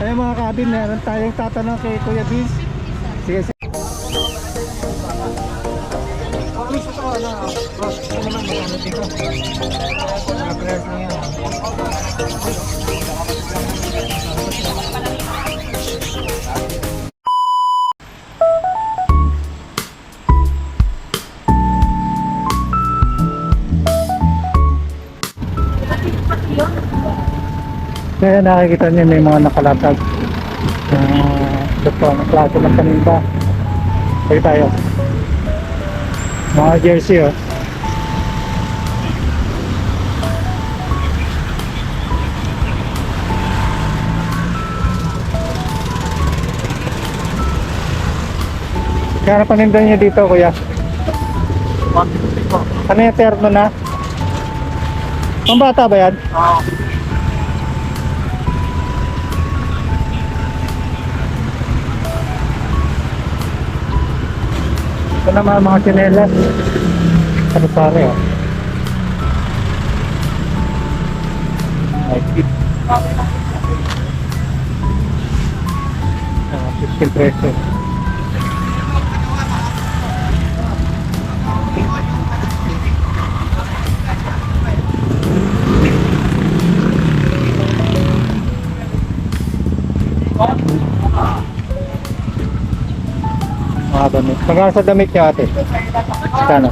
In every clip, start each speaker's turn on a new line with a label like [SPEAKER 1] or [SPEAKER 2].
[SPEAKER 1] Ayun mga kabin, meron tayong tatanong kay Kuya Biz. Sige, sige. Kaya nakikita niyo may mga nakalatag. Ito ang klase ng paninda. Pwede tayo. Mga jersey oh. Kaya paninda niyo dito kuya? 150 po. Ano yung terno na? Pambata ba yan? Oo. Ito naman mga tsinelas. Ano pare oh. Nike. 15 pesos. Mga damit. Magkano sa damit niya ate? Kano?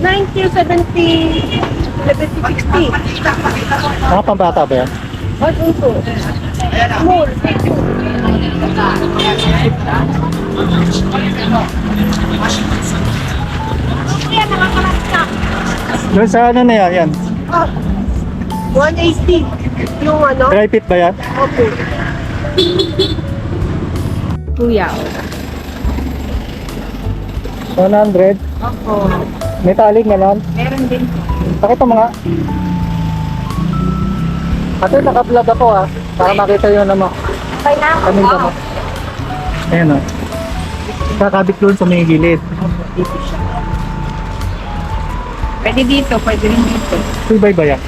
[SPEAKER 2] 90, 70, 70, 60.
[SPEAKER 1] Mga pambata ba yan?
[SPEAKER 2] What also? Small.
[SPEAKER 1] Doon sa ano na yan? Yan.
[SPEAKER 2] 180. Yung ano?
[SPEAKER 1] Dry fit ba yan?
[SPEAKER 2] Opo. Kuya.
[SPEAKER 1] 100.
[SPEAKER 2] Opo.
[SPEAKER 1] Metallic na lang.
[SPEAKER 2] Meron din.
[SPEAKER 1] Pakita mo nga. Ate, naka-vlog ako ah. Para makita yun na mo.
[SPEAKER 2] Okay na?
[SPEAKER 1] Paninda mo. Ayan o. Kakabit doon sa may gilid.
[SPEAKER 2] Dito siya. Pwede dito, pwede rin dito.
[SPEAKER 1] Subay ba yan?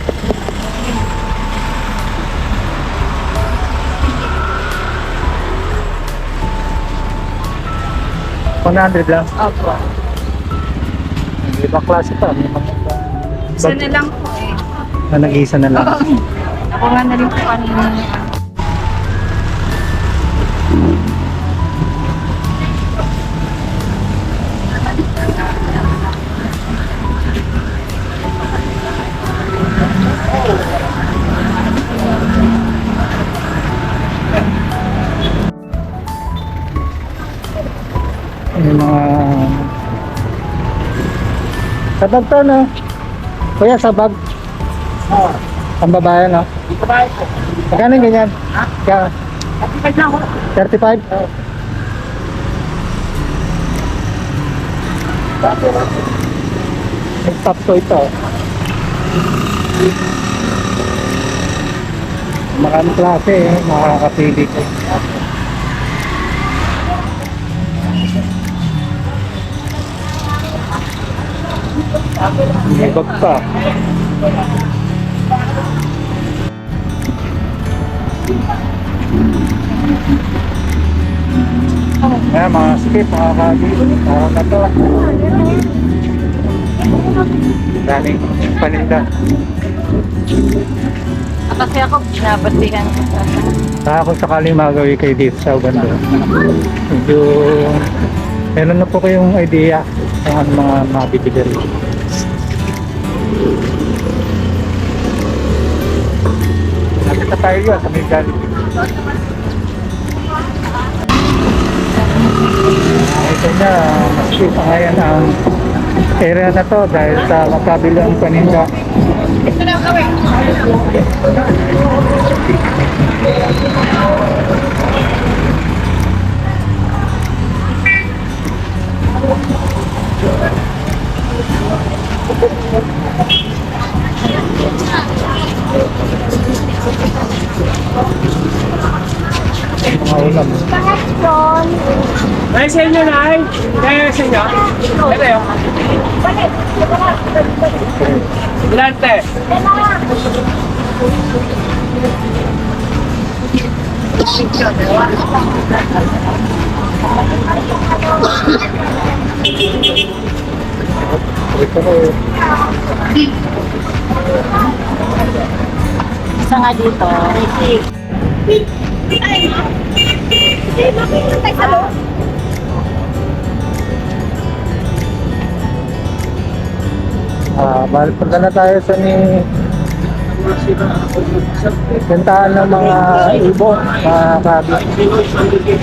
[SPEAKER 1] $100 lang.
[SPEAKER 2] Opo.
[SPEAKER 1] Ibang klase pa. May mga
[SPEAKER 2] Isa na lang po eh.
[SPEAKER 1] na nag-iisa na lang.
[SPEAKER 2] Ako nga na rin po kanina.
[SPEAKER 1] Yung mga sa bag to no? Kuya sa bag. Ang babae no?
[SPEAKER 2] Babae po.
[SPEAKER 1] Magkano yung ganyan? Kaya
[SPEAKER 2] 35 na ako.
[SPEAKER 1] 35? Nag-stop to ito. Maraming klase eh, makakapili ko. May bag pa. Ayan mga skip, mga kabili. Parang na to. Daming paninda.
[SPEAKER 2] Kasi ako, binabatihan ko sa
[SPEAKER 1] Kung sakaling magawi kayo dito sa Uganda, medyo meron na po kayong idea kung ano mga mabibili rin. Nakita tayo yun sa may galing. Ito na, maski pa ngayon ang area na to dahil sa magkabilang paninda. Mga ulam.
[SPEAKER 3] Ay, sa inyo na ay. Kaya sa inyo. Ito yun. Lante.
[SPEAKER 1] Ito na eh.
[SPEAKER 2] Isa nga dito.
[SPEAKER 1] Balik punta na tayo sa pintahan ng mga ibon, mga kabi.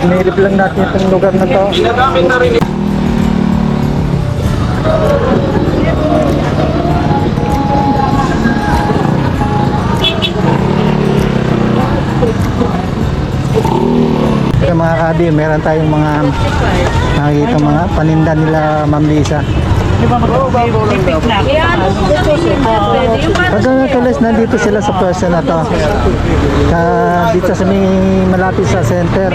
[SPEAKER 1] Sinilip lang natin itong lugar na to. Ito mga kabi, meron tayong mga nakikita mga paninda nila Ma'am Lisa. Pag tulis nandito sila sa pwesto na to. Dito sa may malapit sa center.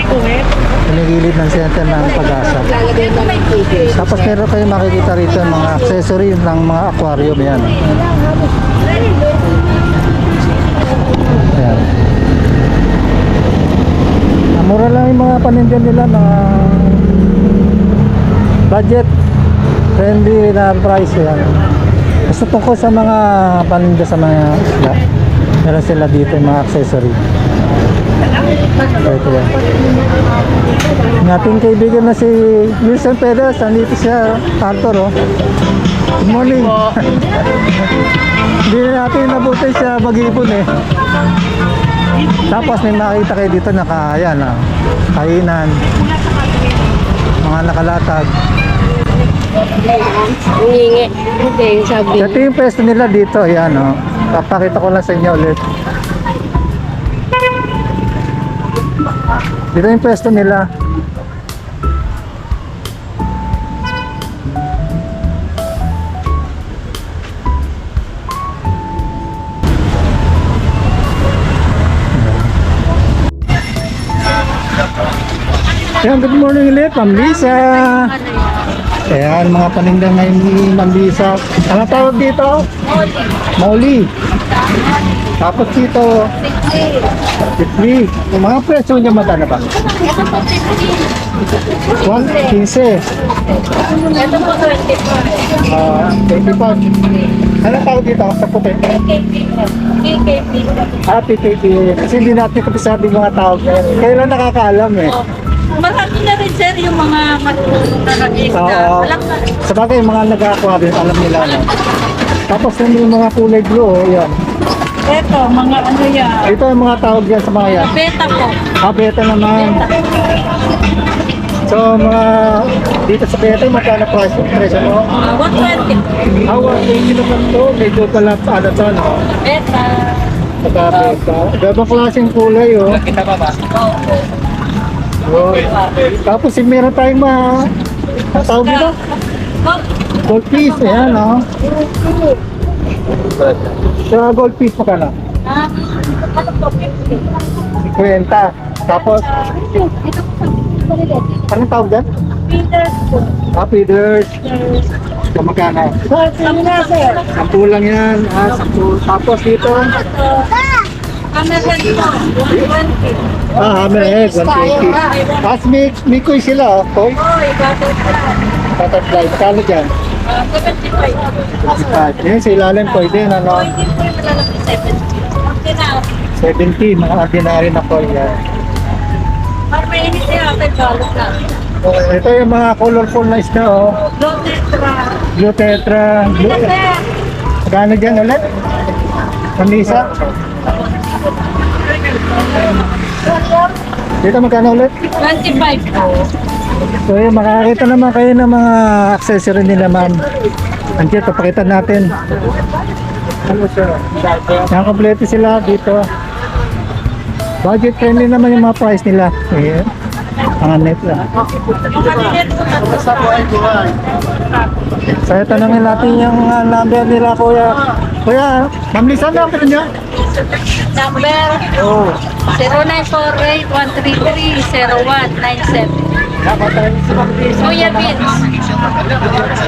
[SPEAKER 1] Pinigilid ng center ng Pag-asa. Tapos meron kayo makikita rito mga accessory ng mga aquarium yan. Ayan. Mura lang yung mga paninda nila, mga budget friendly na price yan. Basta tungkol sa mga paninda sa mga isla, meron sila dito yung mga accessory. Ito yan. Ang ating kaibigan na si Wilson Pedros, nandito siya, Arthur, oh. Good morning. Hindi na natin nabuti siya mag-ipon eh. Tapos may makita kayo dito ayan, kainan, mga nakalatag.
[SPEAKER 2] Ngingi. Hindi, sabi.
[SPEAKER 1] Ito yung pwesto nila dito, ayan, oh. Papakita ko lang sa inyo ulit. Dito yung pwesto nila. Ayan, good morning ulit, Ma'am Lisa. Ayan, mga paninda ngayon ni Ma'am Lisa. Ano tawag dito? Mauli. Tapos dito, Pitli. Yung mga presyo niya magkano ba? 1.15.
[SPEAKER 2] Ito po 25.
[SPEAKER 1] 25. Ano tawag dito sa puti?
[SPEAKER 2] PKP.
[SPEAKER 1] PKP. Kasi hindi natin kapisabi mga tawag na yan. Kayo lang nakakaalam eh.
[SPEAKER 2] Marami na rin sir yung mga matulong na nag-isda.
[SPEAKER 1] Oo.
[SPEAKER 2] Walang na.
[SPEAKER 1] Sabagay mga nag-aquarium, alam nila na. Tapos yung mga kulay blue, oh, yan.
[SPEAKER 2] Ito, mga ano yan.
[SPEAKER 1] Ito yung mga tawag yan sa mga yan.
[SPEAKER 2] Beta po.
[SPEAKER 1] Beta naman. So mga dito sa beta, magkano presyo mo?
[SPEAKER 2] 120.
[SPEAKER 1] 120 naman to. Medyo pala ano to, no?
[SPEAKER 2] Beta.
[SPEAKER 1] Beta. Gabang klaseng kulay, oh.
[SPEAKER 3] Kita ba ba?
[SPEAKER 1] Oh. Tapos meron tayong mga tawag dito? Gold piece, ayan, oh. Sa gold piece mo ka na?
[SPEAKER 2] Ah, ano po, 50.
[SPEAKER 1] 50. Tapos, anong tawag dyan?
[SPEAKER 2] Peters po.
[SPEAKER 1] Feeders. So, magkano? 10 lang yan. 10. Tapos dito,
[SPEAKER 2] American po, 120.
[SPEAKER 1] hammerhead, 120. Tapos may kuy sila, oh. Koy.
[SPEAKER 2] Oy,
[SPEAKER 1] Butterfly. Magkano dyan?
[SPEAKER 2] 75.
[SPEAKER 1] 55. Yan, sa ilalim pwede, ano?
[SPEAKER 2] Hindi po yung malalaki 70. Okay na.
[SPEAKER 1] 70, mga ordinary na koy yan.
[SPEAKER 2] Para mainit siya, akin balot na.
[SPEAKER 1] Okay, ito yung mga colorful na isda, oh.
[SPEAKER 2] Lotetra.
[SPEAKER 1] Blue tetra.
[SPEAKER 2] Ito sir.
[SPEAKER 1] Magkano dyan ulit? Kamisa? Dito magkano ulit?
[SPEAKER 2] 25 po.
[SPEAKER 1] So yun, makakita naman kayo ng mga accessory nila, ma'am. Andiyan, papakita natin. Yan, kompleto sila dito. Budget friendly naman yung mga price nila. Ayan. Mga net lang.
[SPEAKER 2] Mga lilit po na.
[SPEAKER 1] So tanongin natin yung number nila, kuya. Kuya, Ma'am Lisa, ano ang niya?
[SPEAKER 2] Number
[SPEAKER 1] Oo.
[SPEAKER 2] 0948-133-0197. Kuya Beans.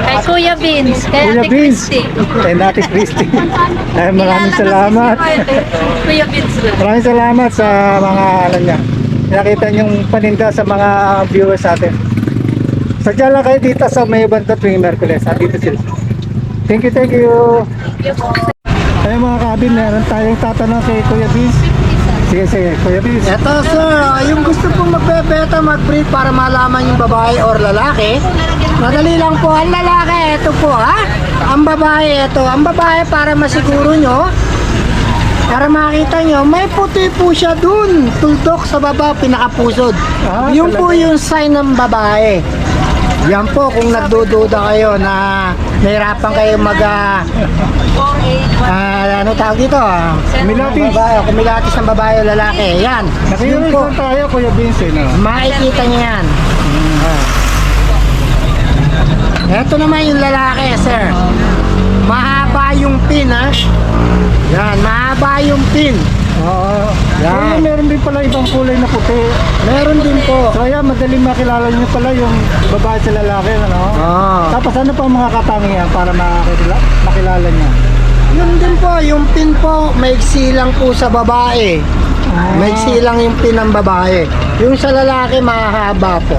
[SPEAKER 2] Kay Kuya Beans. Kay
[SPEAKER 1] Kuya
[SPEAKER 2] Ate
[SPEAKER 1] Beans.
[SPEAKER 2] Christy.
[SPEAKER 1] Kay Ate Christy. Ay, maraming
[SPEAKER 2] Kilala
[SPEAKER 1] salamat.
[SPEAKER 2] kasi si Kuya Beans.
[SPEAKER 1] Maraming salamat sa mga ano niya. nakita yung paninda sa mga viewers natin. Sadya lang kayo dito sa may banda tuwing Merkules. Dito sila. Thank you, thank you. Ayun mga kabin, meron tayong tatanong kay Kuya Biz. Sige, sige, Kuya Biz.
[SPEAKER 4] Eto sir, yung gusto pong magbebeta, mag-breed para malaman yung babae or lalaki, madali lang po. Ang lalaki, ito po ha. Ang babae, ito. Ang babae para masiguro nyo, para makita nyo, may puti po siya dun. Tuldok sa baba, pinakapusod.
[SPEAKER 1] Ah,
[SPEAKER 4] Yun po
[SPEAKER 1] talaga?
[SPEAKER 4] yung sign ng babae. Yan po, kung nagdududa kayo na nahirapan kayo ano tawag dito?
[SPEAKER 1] Kumilatis.
[SPEAKER 4] Kumilatis ng babae o lalaki. Yan. Yun
[SPEAKER 1] Nakikinig
[SPEAKER 4] po.
[SPEAKER 1] lang tayo, Kuya Biz. No?
[SPEAKER 4] Makikita niyo yan. Ito naman yung lalaki, sir. Mahaba yung pin, ha? Yan, mahaba yung pin.
[SPEAKER 1] Oo.
[SPEAKER 4] Yan.
[SPEAKER 1] Meron din pala ibang kulay na puti.
[SPEAKER 4] Meron din po.
[SPEAKER 1] So ayan, madaling makilala niyo pala yung babae sa lalaki, ano?
[SPEAKER 4] Oh.
[SPEAKER 1] Tapos ano pa ang mga katangian para makilala niya?
[SPEAKER 4] Yun din po, yung pin po, maigsi lang po sa babae. Maigsi lang yung pin ng babae. Yung sa lalaki, mahaba po.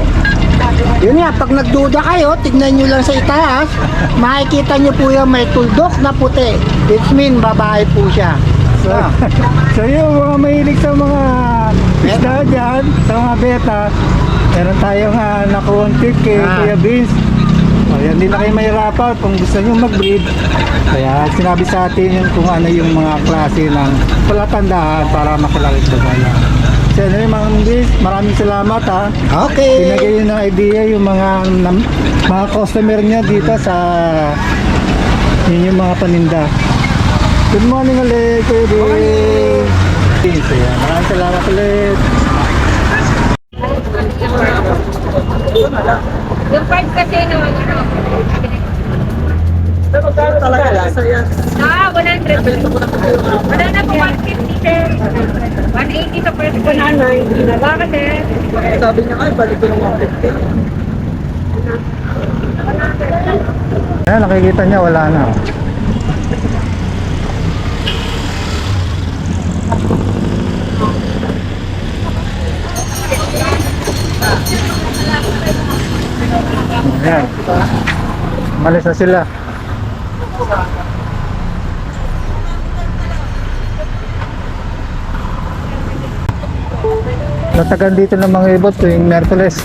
[SPEAKER 4] Yun nga, pag nagduda kayo, tignan nyo lang sa itaas, makikita nyo po yung may tuldok na puti. It mean, babae po siya.
[SPEAKER 1] So, so yung mga mahilig sa mga isda dyan, sa mga beta, meron tayong nakuha tip kay Kuya Biz. O, yan, hindi na kayo mahirapan kung gusto nyo mag-breed. Kaya sinabi sa atin yung kung ano yung mga klase ng palatandaan para makilala sa babae. So anyway, mga Biz, maraming salamat ha.
[SPEAKER 4] Okay.
[SPEAKER 1] Pinagay yun ng idea yung mga customer niya dito sa yun yung mga paninda. Good morning ulit, Kuya Biz. So, yan, maraming salamat ulit.
[SPEAKER 2] Yung part kasi naman, Ah, 100. Wala na po 150 sir. 180 sa first ko na 90 na. Bakit eh?
[SPEAKER 3] Sabi niya ay balik ko ng 150.
[SPEAKER 1] Ayan, nakikita niya wala na. Ayan. Malis na sila. Tatagan dito ng mga ibot tuwing Merkules.